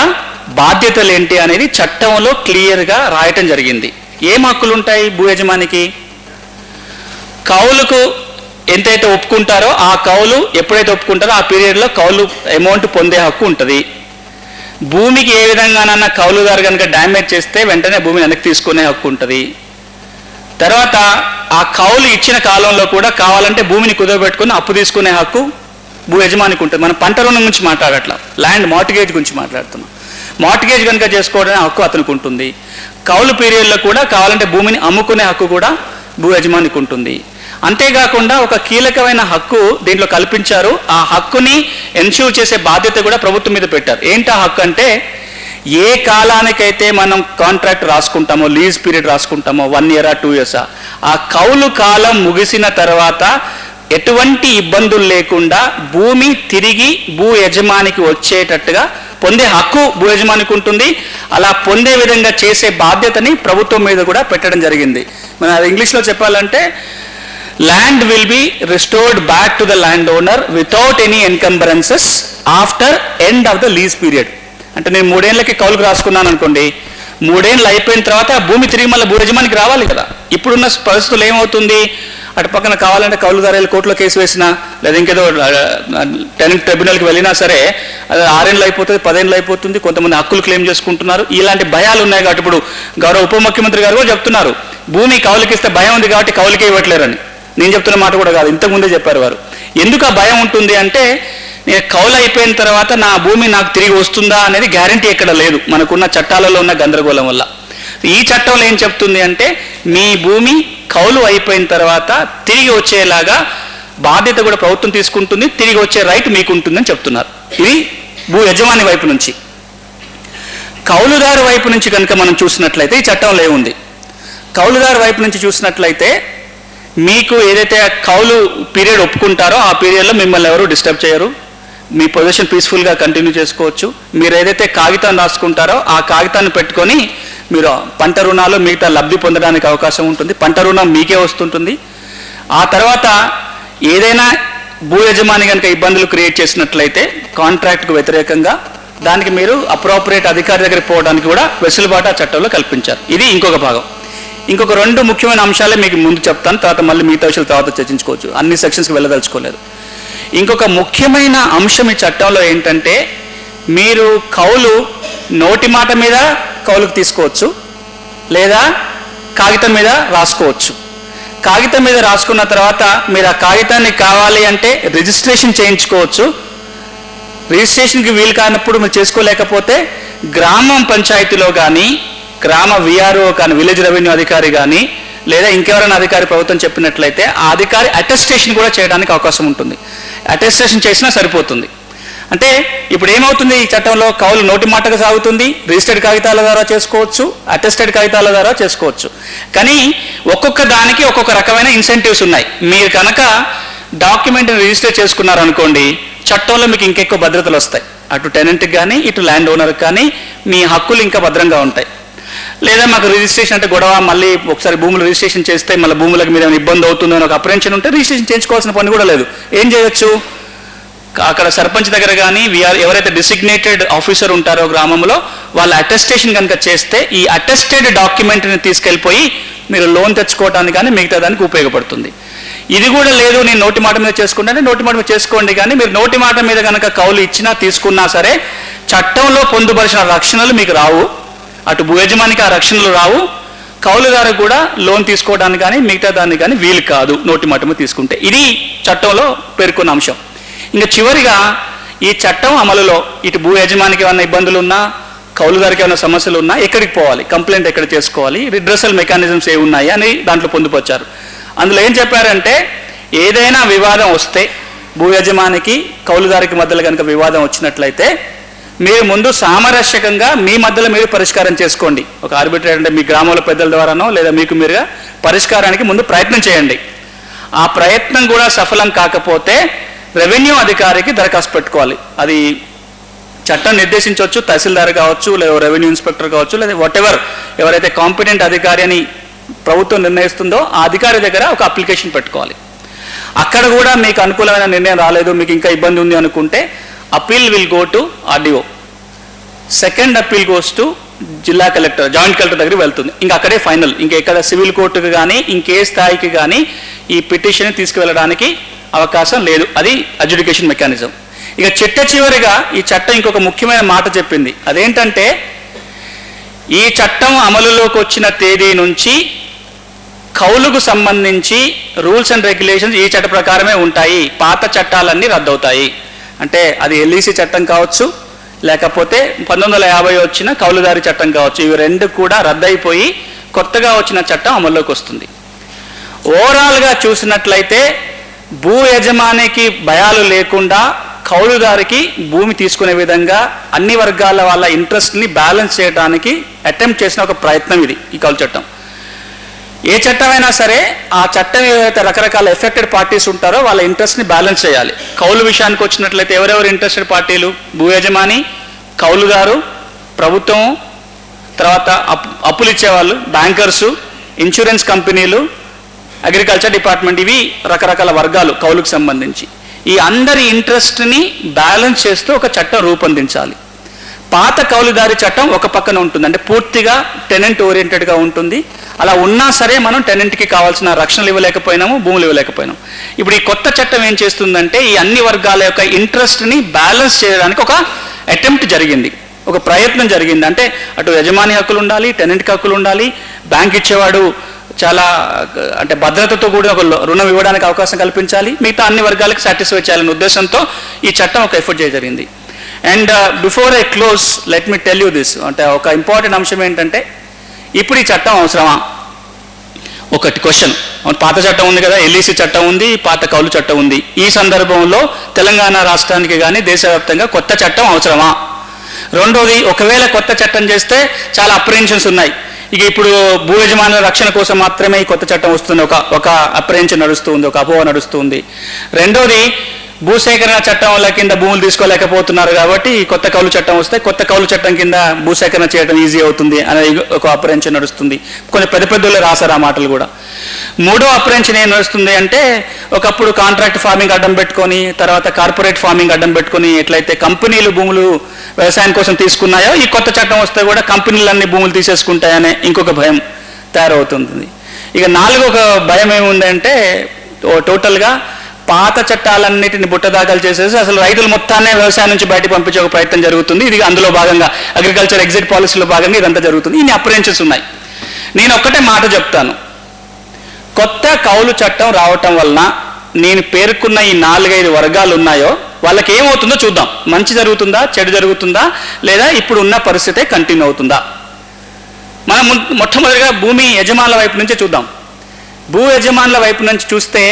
బాధ్యతలేంటి అనేది చట్టంలో క్లియర్గా రాయటం జరిగింది. ఏం హక్కులు ఉంటాయి భూ యజమానికి? కౌలుకు ఎంతైతే ఒప్పుకుంటారో ఆ కౌలు ఎప్పుడైతే ఒప్పుకుంటారో ఆ పీరియడ్లో కౌలు అమౌంట్ పొందే హక్కు ఉంటుంది. భూమికి ఏ విధంగానన్నా కౌలుదారు కనుక డ్యామేజ్ చేస్తే వెంటనే భూమిని వెనక్కి తీసుకునే హక్కు ఉంటుంది. తర్వాత ఆ కౌలు ఇచ్చిన కాలంలో కూడా కావాలంటే భూమిని కుదవబెట్టుకుని అప్పు తీసుకునే హక్కు భూ యజమానికి ఉంటుంది. మనం పంట రుణం గురించి మాట్లాడట్లా, ల్యాండ్ మార్టిగేజ్ గురించి మాట్లాడుతున్నాం. మార్టిగేజ్ కనుక చేసుకోవడానికి హక్కు అతనికి ఉంటుంది. కౌలు పీరియడ్లో కూడా కావాలంటే భూమిని అమ్ముకునే హక్కు కూడా భూ యజమానికి ఉంటుంది. అంతేకాకుండా ఒక కీలకమైన హక్కు దీంట్లో కల్పించారు. ఆ హక్కుని ఎన్ష్యూర్ చేసే బాధ్యత కూడా ప్రభుత్వం మీద పెట్టారు. ఏంటి ఆ హక్కు అంటే, ఏ కాలానికైతే మనం contract రాసుకుంటామో, lease period రాసుకుంటామో, 1 year 2 years, ఆ కౌలు కాలం ముగిసిన తర్వాత ఎటువంటి ఇబ్బందులు లేకుండా భూమి తిరిగి భూ యజమానికి వచ్చేటట్టుగా పొందే హక్కు భూ యజమానికి ఉంటుంది. అలా పొందే విధంగా చేసే బాధ్యతని ప్రభుత్వం మీద కూడా పెట్టడం జరిగింది. మన ఇంగ్లీష్లో చెప్పాలంటే land will be restored back to the land owner without any encumbrances after end of the lease period. అంటే నేను 3 ఏళ్ళకి కౌలుకు రాసుకున్నాను అనుకోండి, 3 ఏళ్ళు అయిపోయిన తర్వాత భూమి తిరిగి మళ్ళీ భూ యజమానికి రావాలి కదా. ఇప్పుడున్న పరిస్థితులు ఏమవుతుంది, అటు పక్కన కావాలంటే కౌలుదారులు కోర్టులో కేసు వేసినా లేదా ఇంకేదో టెనెంట్ ట్రిబ్యునల్కి వెళ్ళినా సరే అది 6 ఏళ్ళు అయిపోతుంది, 10 ఏళ్ళు అయిపోతుంది, కొంతమంది హక్కులు క్లెయిమ్ చేసుకుంటున్నారు. ఇలాంటి భయాలు ఉన్నాయి కాబట్టి ఇప్పుడు గౌరవ ఉప ముఖ్యమంత్రి గారు కూడా చెప్తున్నారు, భూమి కౌలుకిస్తే భయం ఉంది కాబట్టి కౌలుకే ఇవ్వట్లేరని. నేను చెప్తున్న మాట కూడా కాదు, ఇంతకుముందే చెప్పారు వారు. ఎందుకు ఆ భయం ఉంటుంది అంటే, నేను కౌలు అయిపోయిన తర్వాత నా భూమి నాకు తిరిగి వస్తుందా అనేది గ్యారంటీ ఎక్కడ లేదు, మనకున్న చట్టాలలో ఉన్న గందరగోళం వల్ల. ఈ చట్టంలో ఏం చెప్తుంది అంటే, మీ భూమి కౌలు అయిపోయిన తర్వాత తిరిగి వచ్చేలాగా బాధ్యత కూడా ప్రభుత్వం తీసుకుంటుంది, తిరిగి వచ్చే రైట్ మీకు ఉంటుందని చెప్తున్నారు. ఇది భూ యజమాని వైపు నుంచి. కౌలుదారు వైపు నుంచి కనుక మనం చూసినట్లయితే ఈ చట్టంలో ఏముంది, కౌలుదారు వైపు నుంచి చూసినట్లయితే మీకు ఏదైతే కౌలు పీరియడ్ ఒప్పుకుంటారో ఆ పీరియడ్లో మిమ్మల్ని ఎవరు డిస్టర్బ్ చేయరు, మీ పొజిషన్ పీస్ఫుల్గా కంటిన్యూ చేసుకోవచ్చు. మీరు ఏదైతే కాగితాన్ని రాసుకుంటారో ఆ కాగితాన్ని పెట్టుకొని మీరు పంట రుణాలు మిగతా లబ్ధి పొందడానికి అవకాశం ఉంటుంది. పంట రుణం మీకే వస్తుంటుంది. ఆ తర్వాత ఏదైనా భూ యజమాని కనుక ఇబ్బందులు క్రియేట్ చేసినట్లయితే కాంట్రాక్ట్కు వ్యతిరేకంగా దానికి మీరు అప్రోప్రియేట్ అధికారి దగ్గరికి పోవడానికి కూడా వెసులుబాటు ఆ చట్టంలో కల్పించారు. ఇది ఇంకొక భాగం. ఇంకొక 2 ముఖ్యమైన అంశాలే మీకు ముందు చెప్తాను, తర్వాత మళ్ళీ మిగతా విషయాలు తర్వాత చర్చించుకోవచ్చు, అన్ని సెక్షన్స్కి వెళ్ళదలుచుకోలేదు. ఇంకొక ముఖ్యమైన అంశం ఈ చట్టంలో ఏంటంటే, మీరు కౌలు నోటి మాట మీద కౌలుకు తీసుకోవచ్చు లేదా కాగితం మీద రాసుకోవచ్చు. కాగితం మీద రాసుకున్న తర్వాత మీరు ఆ కాగితాన్ని కావాలి అంటే రిజిస్ట్రేషన్ చేయించుకోవచ్చు. రిజిస్ట్రేషన్కి వీలు కానప్పుడు మీరు చేసుకోలేకపోతే గ్రామం పంచాయతీలో కానీ గ్రామ విఆర్ఓ కానీ విలేజ్ రెవెన్యూ అధికారి కానీ లేదా ఇంకెవరైనా అధికారి ప్రభుత్వం చెప్పినట్లయితే ఆ అధికారి అటెస్టేషన్ కూడా చేయడానికి అవకాశం ఉంటుంది. అటెస్టేషన్ చేసినా సరిపోతుంది. అంటే ఇప్పుడు ఏమవుతుంది, ఈ చట్టంలో కౌలు నోటి మాటగా సాగుతుంది, రిజిస్టర్డ్ కాగితాల ద్వారా చేసుకోవచ్చు, అటెస్టెడ్ కాగితాల ద్వారా చేసుకోవచ్చు. కానీ ఒక్కొక్క దానికి ఒక్కొక్క రకమైన ఇన్సెంటివ్స్ ఉన్నాయి. మీరు కనుక డాక్యుమెంట్ని రిజిస్టర్ చేసుకున్నారనుకోండి, చట్టంలో మీకు ఇంకెక్కువ భద్రతలు వస్తాయి. అటు టెనెంట్కి కానీ ఇటు ల్యాండ్ ఓనర్కి కానీ మీ హక్కులు ఇంకా భద్రంగా ఉంటాయి. లేదా మాకు రిజిస్ట్రేషన్ అంటే గొడవ, మళ్ళీ ఒకసారి భూములు రిజిస్ట్రేషన్ చేస్తే మళ్ళీ భూములకు మీద ఇబ్బంది అవుతుందో అని ఒక అప్రెన్షన్ ఉంటే రిజిస్ట్రేషన్ చేయించుకోవాల్సిన పని కూడా లేదు. ఏం చేయొచ్చు, అక్కడ సర్పంచ్ దగ్గర కానీ ఎవరైతే డిసిగ్నేటెడ్ ఆఫీసర్ ఉంటారో గ్రామంలో వాళ్ళ అటెస్టేషన్ కనుక చేస్తే ఈ అటెస్టెడ్ డాక్యుమెంట్ని తీసుకెళ్ళిపోయి మీరు లోన్ తెచ్చుకోవడానికి కానీ మిగతా దానికి ఉపయోగపడుతుంది. ఇది కూడా లేదు, నేను నోటి మాట మీద చేసుకుంటే నోటి మాట మీద చేసుకోండి, కానీ మీరు నోటి మాట మీద కనుక కౌలు ఇచ్చినా తీసుకున్నా సరే చట్టంలో పొందుపరిచిన రక్షణలు మీకు రావు. అటు భూ యజమానికి ఆ రక్షణలు రావు, కౌలుదారు కూడా లోన్ తీసుకోవడానికి కానీ మిగతా దాన్ని కానీ వీలు కాదు నోటి మాట మీద తీసుకుంటే. ఇది చట్టంలో పేర్కొన్న అంశం. ఇంకా చివరిగా ఈ చట్టం అమలులో ఇటు భూ యజమానికి ఏమైనా ఇబ్బందులు ఉన్నా, కౌలుదారికి ఏమైనా సమస్యలు ఉన్నా ఎక్కడికి పోవాలి, కంప్లైంట్ ఎక్కడ చేసుకోవాలి, రిడ్రెసల్ మెకానిజమ్స్ ఏ ఉన్నాయి అని దాంట్లో పొందుపరిచారు. అందులో ఏం చెప్పారంటే, ఏదైనా వివాదం వస్తే భూ యజమానికి కౌలుదారికి మధ్యలో కనుక వివాదం వచ్చినట్లయితే మీరు ముందు సామరస్యకంగా మీ మధ్యలో మీరు పరిష్కారం చేసుకోండి. ఒక ఆర్బిట్రేటర్ అంటే మీ గ్రామంలో పెద్దల ద్వారానో లేదా మీకు మీరుగా పరిష్కారానికి ముందు ప్రయత్నం చేయండి. ఆ ప్రయత్నం కూడా సఫలం కాకపోతే రెవెన్యూ అధికారికి దరఖాస్తు పెట్టుకోవాలి. అది చట్టం నిర్దేశించవచ్చు, తహసీల్దార్ కావచ్చు లేదా రెవెన్యూ ఇన్స్పెక్టర్ కావచ్చు లేదా వాటెవర్ ఎవరైతే కాంపిటెంట్ అధికారి అని ప్రభుత్వం నిర్ణయిస్తుందో ఆ అధికారి దగ్గర ఒక అప్లికేషన్ పెట్టుకోవాలి. అక్కడ కూడా మీకు అనుకూలమైన నిర్ణయం రాలేదు, మీకు ఇంకా ఇబ్బంది ఉంది అనుకుంటే appeal will go to RDO, second appeal goes to జిల్లా కలెక్టర్, జాయింట్ కలెక్టర్ దగ్గరికి వెళ్తుంది. ఇంకా అక్కడే ఫైనల్. ఇంకా ఎక్కడ సివిల్ కోర్టుకు కానీ ఇంకే స్థాయికి కానీ ఈ పిటిషన్ తీసుకువెళ్ళడానికి అవకాశం లేదు. అది అడ్జుడికేషన్ మెకానిజం. ఇక చివరిగా ఈ చట్టం ఇంకొక ముఖ్యమైన మాట చెప్పింది. అదేంటంటే, ఈ చట్టం అమలులోకి వచ్చిన తేదీ నుంచి కౌలుకు సంబంధించి రూల్స్ అండ్ రెగ్యులేషన్స్ ఈ చట్ట ప్రకారమే ఉంటాయి, పాత చట్టాలన్నీ రద్దవుతాయి. అంటే అది ఎల్ఈసి చట్టం కావచ్చు, లేకపోతే 1950 వచ్చిన కౌలుదారి చట్టం కావచ్చు, ఇవి రెండు కూడా రద్దయిపోయి కొత్తగా వచ్చిన చట్టం అమల్లోకి వస్తుంది. ఓవరాల్గా చూసినట్లయితే భూ యజమానికి భయాలు లేకుండా కౌలుదారికి భూమి తీసుకునే విధంగా అన్ని వర్గాల వాళ్ళ ఇంట్రెస్ట్ని బ్యాలెన్స్ చేయడానికి అటెంప్ట్ చేసిన ఒక ప్రయత్నం ఇది ఈ కౌలు చట్టం. ఏ చట్టమైనా సరే ఆ చట్టం ఏవైతే రకరకాల ఎఫెక్టెడ్ పార్టీస్ ఉంటారో వాళ్ళ ఇంట్రెస్ట్ని బ్యాలెన్స్ చేయాలి. కౌలు విషయానికి వచ్చినట్లయితే ఎవరెవరు ఇంట్రెస్టెడ్ పార్టీలు? భూ యజమాని, కౌలుదారు, ప్రభుత్వం, తర్వాత అప్పులు ఇచ్చేవాళ్ళు, బ్యాంకర్సు, ఇన్సూరెన్స్ కంపెనీలు, అగ్రికల్చర్ డిపార్ట్మెంట్, ఇవి రకరకాల వర్గాలు కౌలుకు సంబంధించి. ఈ అందరి ఇంట్రెస్ట్ని బ్యాలెన్స్ చేస్తూ ఒక చట్టం రూపొందించాలి. పాత కౌలుదారి చట్టం ఒక పక్కన ఉంటుంది, అంటే పూర్తిగా టెనెంట్ ఓరియంటెడ్గా ఉంటుంది. అలా ఉన్నా సరే మనం టెనెంట్కి కావాల్సిన రక్షణలు ఇవ్వలేకపోయినాము, భూములు ఇవ్వలేకపోయినాము. ఇప్పుడు ఈ కొత్త చట్టం ఏం చేస్తుందంటే ఈ అన్ని వర్గాల యొక్క ఇంట్రెస్ట్ని బ్యాలెన్స్ చేయడానికి ఒక అటెంప్ట్ జరిగింది, ఒక ప్రయత్నం జరిగింది. అంటే అటు యజమాని హక్కులు ఉండాలి, టెనెంట్కి హక్కులు ఉండాలి, బ్యాంక్ ఇచ్చేవాడు చాలా అంటే భద్రతతో కూడిన ఒక రుణం ఇవ్వడానికి అవకాశం కల్పించాలి, మిగతా అన్ని వర్గాలకు సాటిస్ఫై చేయాలనే ఉద్దేశంతో ఈ చట్టం ఒక ఎఫర్ట్ చేయడం జరిగింది. And before I close let me tell you this, అంటే ఒక ఇంపార్టెంట్ అంశం ఏంటంటే ఇప్పుడు ఈ చట్టం అవసరమా? ఒకటి క్వశ్చన్. పాత చట్టం ఉంది కదా, ఎల్ఈసి చట్టం ఉంది, పాత కౌలు చట్టం ఉంది. ఈ సందర్భంలో తెలంగాణ రాష్ట్రానికి కానీ దేశవ్యాప్తంగా కొత్త చట్టం అవసరమా? రెండోది, ఒకవేళ కొత్త చట్టం చేస్తే చాలా అప్రహెన్షన్స్ ఉన్నాయి. ఇక ఇప్పుడు భూ యజమానుల రక్షణ కోసం మాత్రమే ఈ కొత్త చట్టం వస్తుంది, ఒక అప్రహెన్షన్ నడుస్తుంది, ఒక అపోహ నడుస్తుంది. రెండోది, భూసేకరణ చట్టంల కింద భూములు తీసుకోలేకపోతున్నారు కాబట్టి కొత్త కౌలు చట్టం వస్తే కొత్త కౌలు చట్టం కింద భూసేకరణ చేయడం ఈజీ అవుతుంది అనే ఒక అప్రహెన్షన్ నడుస్తుంది. కొన్ని పెద్ద పెద్దలు రాశారు ఆ మాటలు కూడా. మూడో అప్రహెన్షన్ ఏం నడుస్తుంది అంటే ఒకప్పుడు కాంట్రాక్ట్ ఫార్మింగ్ అడ్డం పెట్టుకొని తర్వాత కార్పొరేట్ ఫార్మింగ్ అడ్డం పెట్టుకొని ఎట్లయితే కంపెనీలు భూములు వ్యవసాయం కోసం తీసుకున్నాయో ఈ కొత్త చట్టం వస్తే కూడా కంపెనీలన్నీ భూములు తీసేసుకుంటాయనే ఇంకొక భయం తయారవుతుంది. ఇక నాలుగో భయం ఏముందంటే టోటల్గా పాత చట్టాలన్నిటిని బుట్టదాఖలు చేసేసి అసలు రైతులు మొత్తాన్ని వ్యవసాయం నుంచి బయట పంపించే ఒక ప్రయత్నం జరుగుతుంది. ఇది అందులో భాగంగా అగ్రికల్చర్ ఎగ్జిట్ పాలసీలో భాగంగా ఇదంతా జరుగుతుంది. ఇన్ని అప్రహెన్షన్స్ ఉన్నాయి. నేను ఒక్కటే మాట చెప్తాను, కొత్త కౌలు చట్టం రావటం వలన నేను పేర్కొన్న ఈ 4-5 వర్గాలు ఉన్నాయో వాళ్ళకి ఏమవుతుందో చూద్దాం. మంచి జరుగుతుందా, చెడు జరుగుతుందా, లేదా ఇప్పుడు ఉన్న పరిస్థితే కంటిన్యూ అవుతుందా? మనం మొట్టమొదటిగా భూమి యజమానుల వైపు నుంచే చూద్దాం. భూ యజమానుల వైపు నుంచి చూస్తే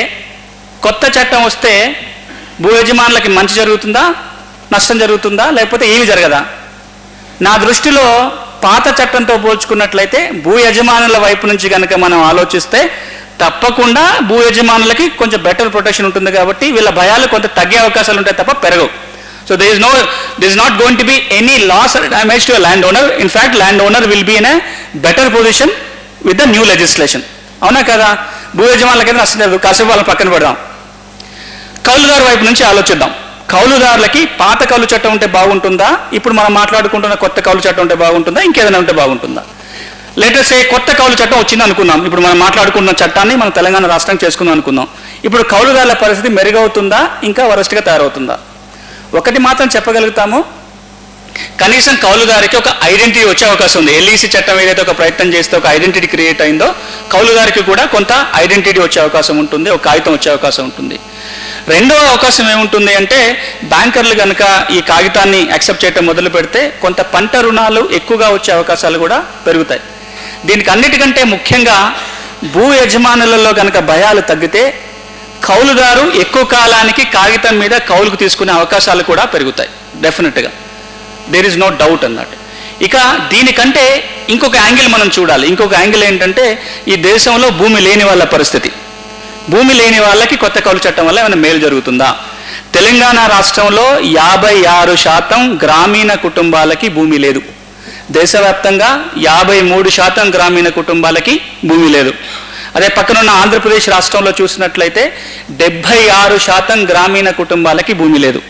కొత్త చట్టం వస్తే భూ యజమానులకి మంచి జరుగుతుందా, నష్టం జరుగుతుందా, లేకపోతే ఏమి జరగదా? నా దృష్టిలో పాత చట్టంతో పోల్చుకున్నట్లయితే భూ యజమానుల వైపు నుంచి కనుక మనం ఆలోచిస్తే తప్పకుండా భూ యజమానులకి కొంచెం బెటర్ ప్రొటెక్షన్ ఉంటుంది కాబట్టి వీళ్ళ భయాలు కొంత తగ్గే అవకాశాలు ఉంటాయి తప్ప పెరగవు. So there is not going to be any loss or damage to a landowner. In fact, landowner will be in a better position with the new legislation. అవునా కదా? భూ యజమానులకైతే నష్టం జరగదు. కాసేపు వాళ్ళని పక్కన పెడదాం. కౌలుదారు వైపు నుంచి ఆలోచిద్దాం. కౌలుదారులకి పాత కౌలు చట్టం ఉంటే బాగుంటుందా, ఇప్పుడు మనం మాట్లాడుకుంటున్న కొత్త కౌలు చట్టం ఉంటే బాగుంటుందా, ఇంకేదైనా ఉంటే బాగుంటుందా? లెటర్స్ ఏ కొత్త కౌలు చట్టం వచ్చింది అనుకుందాం. ఇప్పుడు మనం మాట్లాడుకున్న చట్టాన్ని మనం తెలంగాణ రాష్ట్రం చేసుకుందాం అనుకుందాం. ఇప్పుడు కౌలుదారుల పరిస్థితి మెరుగవుతుందా, ఇంకా వరస్ట్గా తయారవుతుందా? ఒకటి మాత్రం చెప్పగలుగుతాము, కనీసం కౌలుదారికి ఒక ఐడెంటిటీ వచ్చే అవకాశం ఉంది. ఎల్ఈసి చట్టం ఏదైతే ఒక ప్రయత్నం చేస్తే ఒక ఐడెంటిటీ క్రియేట్ అయిందో కౌలుదారికి కూడా కొంత ఐడెంటిటీ వచ్చే అవకాశం ఉంటుంది, ఒక కాగితం వచ్చే అవకాశం ఉంటుంది. రెండవ అవకాశం ఏముంటుంది అంటే బ్యాంకర్లు కనుక ఈ కాగితాన్ని యాక్సెప్ట్ చేయడం మొదలు పెడితే కొంత పంట రుణాలు ఎక్కువగా వచ్చే అవకాశాలు కూడా పెరుగుతాయి. దీనికి అన్నిటికంటే ముఖ్యంగా భూ యజమానులలో కనుక భయాలు తగ్గితే కౌలుదారు ఎక్కువ కాలానికి కాగితం మీద కౌలుకు తీసుకునే అవకాశాలు కూడా పెరుగుతాయి డెఫినెట్గా. దేర్ ఈజ్ నో డౌట్ అన్నట్టు. ఇక దీనికంటే ఇంకొక యాంగిల్ మనం చూడాలి. ఇంకొక యాంగిల్ ఏంటంటే ఈ దేశంలో భూమి లేని వాళ్ళ పరిస్థితి. భూమి లేని వాళ్ళకి కొత్త కౌలు చట్టం వల్ల ఏమైనా మేలు జరుగుతుందా? తెలంగాణ రాష్ట్రంలో 56% గ్రామీణ కుటుంబాలకి భూమి లేదు. దేశవ్యాప్తంగా 53% గ్రామీణ కుటుంబాలకి భూమి లేదు. అదే పక్కనున్న ఆంధ్రప్రదేశ్ రాష్ట్రంలో చూసినట్లయితే 76% గ్రామీణ కుటుంబాలకి భూమి లేదు.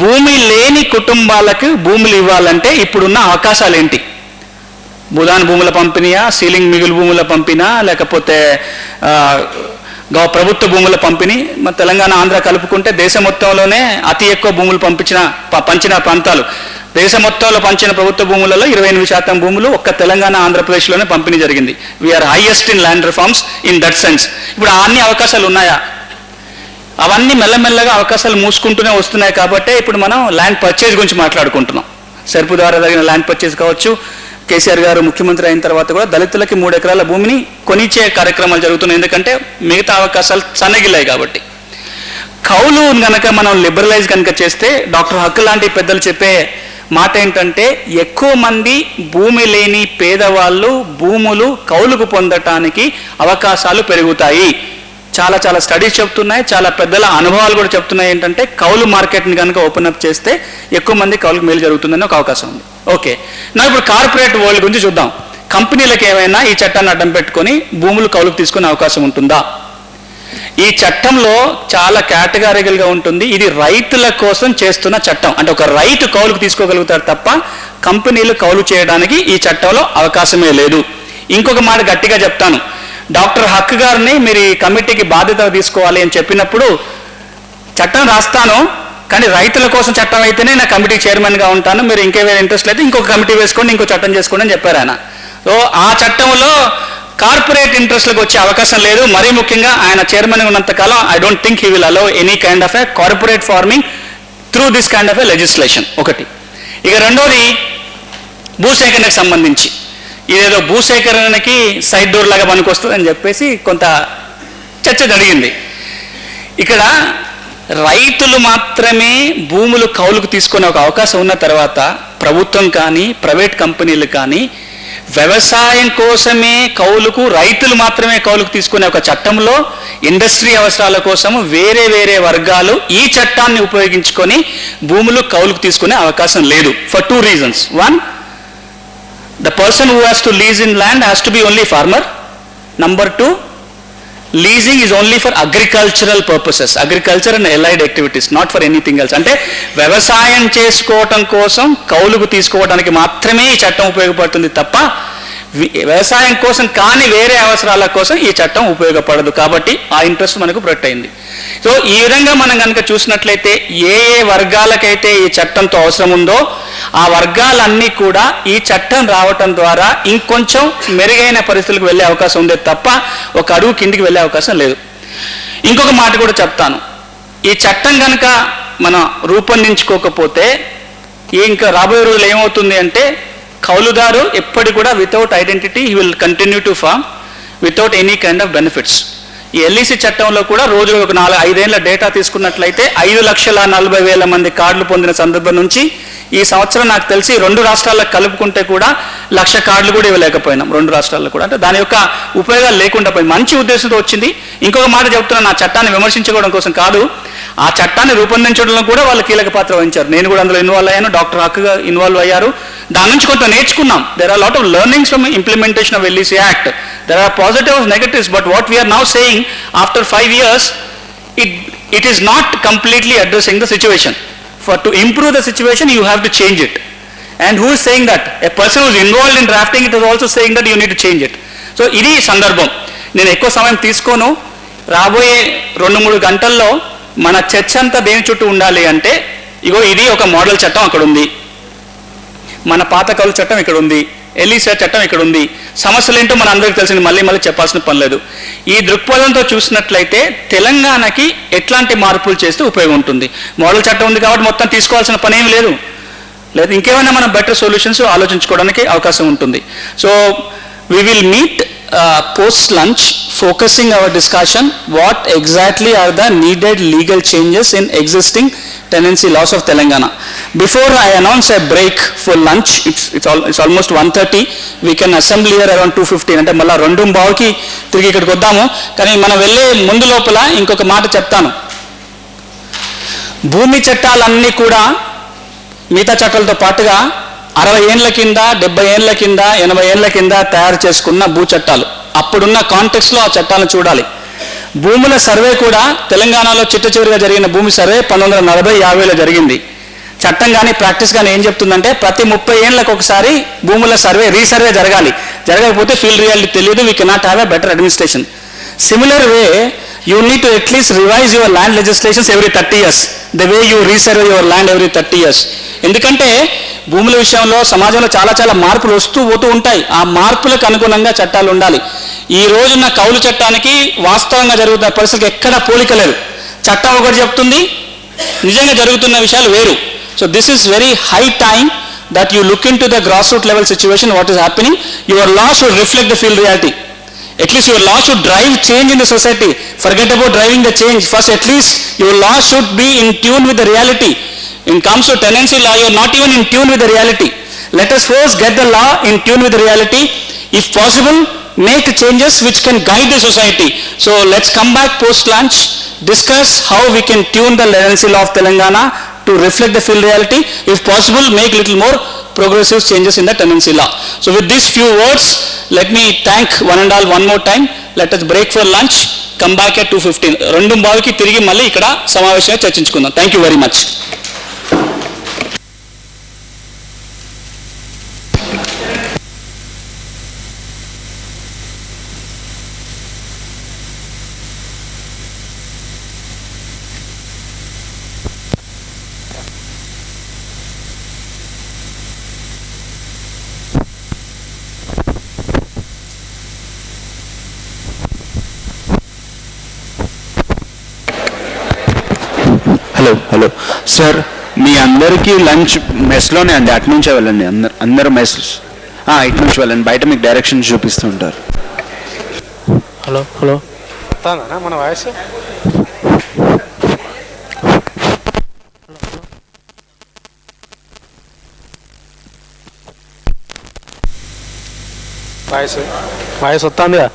భూమి లేని కుటుంబాలకు భూములు ఇవ్వాలంటే ఇప్పుడున్న అవకాశాలు ఏంటి? భూదాన్ భూముల పంపిణీయా, సీలింగ్ మిగులు భూముల పంపిణీనా, లేకపోతే ప్రభుత్వ భూముల పంపిణీ? మన తెలంగాణ ఆంధ్ర కలుపుకుంటే దేశం మొత్తంలోనే అతి ఎక్కువ భూములు పంచిన ప్రాంతాలు. దేశం మొత్తంలో పంచిన ప్రభుత్వ భూములలో 28% భూములు ఒక్క తెలంగాణ ఆంధ్రప్రదేశ్లోనే పంపిణీ జరిగింది. We're highest in land reforms in that sense. ఇప్పుడు అన్ని అవకాశాలు ఉన్నాయా? అవన్నీ మెల్లమెల్లగా అవకాశాలు మూసుకుంటూనే వస్తున్నాయి. కాబట్టి ఇప్పుడు మనం ల్యాండ్ పర్చేజ్ గురించి మాట్లాడుకుంటున్నాం. సెర్పు ద్వారా జరిగిన ల్యాండ్ పర్చేజ్ కావచ్చు, కేసీఆర్ గారు ముఖ్యమంత్రి అయిన తర్వాత కూడా దళితులకి 3 ఎకరాల భూమిని కొనిచ్చే కార్యక్రమాలు జరుగుతున్నాయి. ఎందుకంటే మిగతా అవకాశాలు సన్నగిల్లాయి కాబట్టి. కౌలు కనుక మనం లిబరలైజ్ కనుక చేస్తే డాక్టర్ హక్ లాంటి పెద్దలు చెప్పే మాట ఏంటంటే ఎక్కువ మంది భూమి లేని పేదవాళ్ళు భూములు కౌలుకు పొందటానికి అవకాశాలు పెరుగుతాయి. చాలా చాలా స్టడీస్ చెప్తున్నాయి, చాలా పెద్దల అనుభవాలు కూడా చెప్తున్నాయి. ఏంటంటే కౌలు మార్కెట్ని కనుక ఓపెన్ అప్ చేస్తే ఎక్కువ మంది కౌలుకు మేలు జరుగుతుందని ఒక అవకాశం ఉంది. ఓకే, నా ఇప్పుడు కార్పొరేట్ వరల్డ్ గురించి చూద్దాం. కంపెనీలకు ఏమైనా ఈ చట్టాన్ని అడ్డం పెట్టుకొని భూములు కౌలుకు తీసుకునే అవకాశం ఉంటుందా? ఈ చట్టంలో చాలా కేటగారికల్గా ఉంటుంది. ఇది రైతుల కోసం చేస్తున్న చట్టం. అంటే ఒక రైతు కౌలుకు తీసుకోగలుగుతారు తప్ప కంపెనీలు కౌలు చేయడానికి ఈ చట్టంలో అవకాశమే లేదు. ఇంకొక మాట గట్టిగా చెప్తాను, డాక్టర్ హక్ గారిని మీరు ఈ కమిటీకి బాధ్యత తీసుకోవాలి అని చెప్పినప్పుడు చట్టం రాస్తాను, కానీ రైతుల కోసం చట్టం అయితేనే నా కమిటీ చైర్మన్గా ఉంటాను, మీరు ఇంకేమైనా ఇంట్రెస్ట్ అయితే ఇంకొక కమిటీ వేసుకోండి, ఇంకో చట్టం చేసుకోండి అని చెప్పారు ఆయన. సో ఆ చట్టంలో కార్పొరేట్ ఇంట్రెస్ట్లకు వచ్చే అవకాశం లేదు. మరీ ముఖ్యంగా ఆయన చైర్మన్ ఉన్నంతకాలం I don't think he will allow any kind of a corporate farming through this kind of a legislation. ఒకటి. ఇక రెండోది భూసేకరణకు సంబంధించి ఇదేదో భూసేకరణకి సైడ్ డోర్ లాగా పనికొస్తుంది అని చెప్పేసి కొంత చర్చ జరిగింది. ఇక్కడ రైతులు మాత్రమే భూములు కౌలుకు తీసుకునే ఒక అవకాశం ఉన్న తర్వాత ప్రభుత్వం కానీ ప్రైవేట్ కంపెనీలు కానీ వ్యవసాయం కోసమే కౌలుకు, రైతులు మాత్రమే కౌలుకు తీసుకునే ఒక చట్టంలో ఇండస్ట్రీ అవసరాల కోసం వేరే వేరే వర్గాలు ఈ చట్టాన్ని ఉపయోగించుకొని భూములు కౌలుకు తీసుకునే అవకాశం లేదు. For 2 reasons. 1, the person who has to lease in land has to be only farmer. Number 2, leasing is only for agricultural purposes, agriculture and allied activities, not for anything else. అంటే వ్యవసాయం చేసుకోవటం కోసం కౌలుకు తీసుకోవడానికి మాత్రమే ఈ చట్టం ఉపయోగపడుతుంది తప్ప వ్యవసాయం కోసం కానీ వేరే అవసరాల కోసం ఈ చట్టం ఉపయోగపడదు. కాబట్టి ఆ ఇంట్రెస్ట్ మనకు ప్రొటెక్ట్ అయింది. సో ఈ విధంగా మనం కనుక చూసినట్లయితే ఏ ఏ వర్గాలకైతే ఈ చట్టంతో అవసరం ఉందో ఆ వర్గాలన్నీ కూడా ఈ చట్టం రావటం ద్వారా ఇంకొంచెం మెరుగైన పరిస్థితులకు వెళ్ళే అవకాశం ఉందే తప్ప ఒక అడుగు కిందికి వెళ్ళే అవకాశం లేదు. ఇంకొక మాట కూడా చెప్తాను, ఈ చట్టం కనుక మనం రూపొందించుకోకపోతే ఇంకా రాబోయే రోజులు ఏమవుతుంది అంటే కౌలుదారు ఎప్పటి కూడా without identity he will continue to farm without any kind of benefits. ఈ ఎల్ఈసి చట్టంలో కూడా రోజు ఒక 4-5 ఏళ్ల డేటా తీసుకున్నట్లయితే 5,40,40,000 మంది కార్డులు పొందిన సందర్భం నుంచి ఈ సంవత్సరం నాకు తెలిసి 2 రాష్ట్రాలకు కలుపుకుంటే కూడా 1,00,000 కార్డులు కూడా ఇవ్వలేకపోయినాం 2 రాష్ట్రాల్లో కూడా. అంటే దాని యొక్క ఉపయోగాలు లేకుండా పోయి మంచి ఉద్దేశంతో వచ్చింది. ఇంకొక మాట చెప్తున్నాను, ఆ చట్టాన్ని విమర్శించుకోవడం కోసం కాదు, ఆ చట్టాన్ని రూపొందించడంలో కూడా వాళ్ళు కీలక పాత్ర వహించారు. నేను కూడా అందులో ఇన్వాల్వ్ అయ్యాను, డాక్టర్ హక్గా ఇన్వాల్వ్ అయ్యారు. దాని నుంచి కొంత నేర్చుకున్నాం. There are lot of learnings from implementation of LEC act. There are positives, negatives, but what we're now saying after 5 years it is not completely addressing the situation. To improve the situation you have to change it. And who is saying that? A person who is involved in drafting it is also saying that you need to change it. So ఇది సందర్భం. నేను ఎక్కువ సమయం తీసుకోను. రాబోయే 2-3 గంటల్లో మన చర్చ అంతా దేని చుట్టూ ఉండాలి అంటే ఇగో ఇది ఒక మోడల్ చట్టం అక్కడ ఉంది, మన పాత కౌలు చట్టం ఇక్కడ ఉంది, ఎల్ఈసి చట్టం ఇక్కడ ఉంది, సమస్యలు ఏంటో మన అందరికీ తెలిసింది, మళ్ళీ చెప్పాల్సిన పని లేదు. ఈ దృక్పథంతో చూసినట్లయితే తెలంగాణకి ఎట్లాంటి మార్పులు చేస్తే ఉపయోగం ఉంటుంది. మోడల్ చట్టం ఉంది కాబట్టి మొత్తం తీసుకోవాల్సిన పని ఏమి లేదు, లేదా ఇంకేమైనా మనం బెటర్ సొల్యూషన్స్ ఆలోచించుకోవడానికి అవకాశం ఉంటుంది. So we will meet post lunch focusing our discussion what exactly are the needed legal changes in existing tenancy laws of Telangana. Before I announce a break for lunch, it's almost 1:30, we can assemble here around 2:15. అంటే మళ్ళీ 2:15కి తిరిగి ఇక్కడికి వద్దాము. కానీ మనం వెళ్ళే ముందు లోపల ఇంకొక మాట చెప్తాను, భూమి చట్టాలన్నీ కూడా మిగతా చట్టాలతో పాటుగా 60 ఏళ్ల కింద 70 ఏళ్ల కింద 80 ఏళ్ల కింద తయారు చేసుకున్న భూ చట్టాలు. అప్పుడున్న కాంటెక్స్లో ఆ చట్టాలను చూడాలి. భూముల సర్వే కూడా తెలంగాణలో చిట్టచివరిగా జరిగిన భూమి సర్వే 1940-50లో జరిగింది. చట్టం కానీ ప్రాక్టీస్ కానీ ఏం చెప్తుందంటే ప్రతి 30 ఏళ్ళకు ఒకసారి భూముల సర్వే రీసర్వే జరగాలి. జరగకపోతే ఫీల్డ్ రియాలిటీ తెలియదు, we cannot have a better administration. Similar way you need to at least revise your land legislations every 30 years, the way you resurvey your land every 30 years. ఎందుకంటే భూముల విషయంలో సమాజంలో చాలా మార్పులు వస్తూ పోతూ ఉంటాయి. ఆ మార్పులకు అనుగుణంగా చట్టాలు ఉండాలి. ఈ రోజున్న కౌలు చట్టానికి వాస్తవంగా జరుగుతున్న పరిస్థితికి ఎక్కడ పోలిక లేదు. చట్టం ఒకటి చెప్తుంది, నిజంగా జరుగుతున్న విషయాలు వేరు. So this is very high time that you look into the grassroots level situation, what is happening. Your law should reflect the field reality. At least your law should drive change in the society. Forget about driving the change. First, at least your law should be in tune with the reality. In comes to tenancy law, you are not even in tune with the reality. Let us first get the law in tune with the reality. If possible, make changes which can guide the society. So let's come back post-lunch, discuss how we can tune the tenancy law of Telangana to reflect the field reality. If possible, make little more progressive changes in the tenancy law. So with these few words, let me thank one and all one more time. Let us break for lunch. Come back at 2:15. 2:15కి తిరిగి మళ్ళీ ఇక్కడ సమావేశంగా చర్చించుకుందాం. Thank you very much. Hello sir, మీ అందరికీ lunch మెస్లోనే అండి, అటు నుంచే వెళ్ళండి. అందరూ మెస్ ఇటు నుంచి వెళ్ళండి, బయట మీకు డైరెక్షన్స్ చూపిస్తూ ఉంటారు. హలో మన వాయిస్ వాయిస్ వస్తుందిగా.